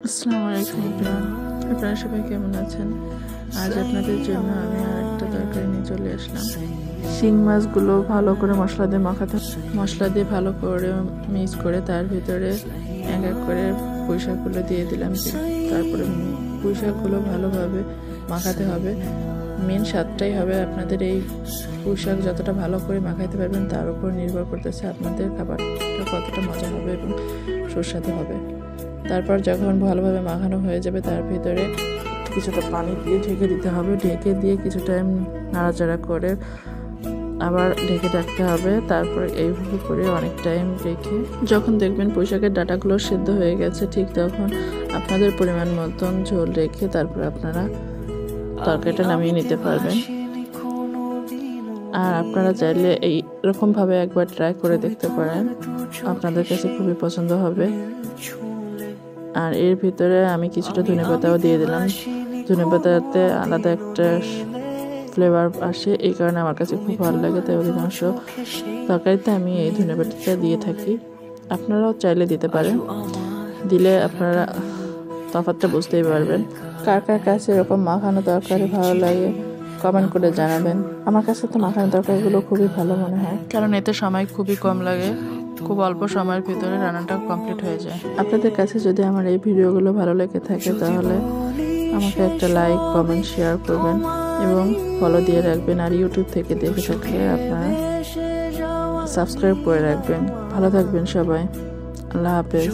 আসসালামু আলাইকুম এভরিওয়ান, আপনারা সবাই কেমন আছেন? আজ আপনাদের জন্য আমি আরেকটা তরকারি নিয়ে চলে আসলাম। শিং মাছগুলো ভালো করে মশলা দিয়ে মাখাতে, মশলা দিয়ে ভালো করে মিক্স করে তার ভিতরে এক এক করে পুঁই শাকগুলো দিয়ে দিলাম। তারপরে পুঁই শাকগুলো ভালোভাবে মাখাতে হবে। মেন স্বাদটাই হবে আপনাদের এই পুঁই শাক যতটা ভালো করে মাখাইতে পারবেন তার উপর নির্ভর করতেছে আপনাদের খাবারটা কতটা মজা হবে এবং সুস্বাদু হবে। তারপর যখন ভালোভাবে মাখানো হয়ে যাবে তার ভিতরে কিছুটা পানি দিয়ে ঢেকে দিতে হবে। ঢেকে দিয়ে কিছু টাইম নাড়াচাড়া করে আবার ঢেকে রাখতে হবে। তারপর এইভাবে করে অনেক টাইম রেখে যখন দেখবেন পুঁই শাকের ডাঁটাগুলো সেদ্ধ হয়ে গেছে, ঠিক তখন আপনাদের পরিমাণ মতন ঝোল রেখে তারপর আপনারা তরকারিটা নামিয়ে নিতে পারবেন। আর আপনারা চাইলে এইরকমভাবে একবার ট্রাই করে দেখতে পারেন, আপনাদের কাছে খুবই পছন্দ হবে। আর এর ভিতরে আমি কিছুটা ধনেপাতাও দিয়ে দিলাম। ধনেপাতাতে আলাদা একটা ফ্লেভার আসে, এই কারণে আমার কাছে খুব ভালো লাগে, তাই অধিকাংশ তরকারিতে আমি এই ধনেপাতাটা দিয়ে থাকি। আপনারাও চাইলে দিতে পারেন, দিলে আপনারা তফাৎটা বুঝতেই পারবেন। কার কার কাছে এরকম মাখানো তরকারি ভালো লাগে কমেন্ট করে জানাবেন। আমার কাছে তো মাখানো তরকারিগুলো খুবই ভালো মনে হয়, কারণ এতে সময় খুবই কম লাগে, খুব অল্প সময়ের ভিতরে রান্নাটা কমপ্লিট হয়ে যায়। আপনাদের কাছে যদি আমার এই ভিডিওগুলো ভালো লেগে থাকে তাহলে আমাকে একটা লাইক, কমেন্ট, শেয়ার করবেন এবং ফলো দিয়ে রাখবেন। আর ইউটিউব থেকে দেখে থাকলে আপনারা সাবস্ক্রাইব করে রাখবেন। ভালো থাকবেন সবাই, আল্লাহ হাফেজ।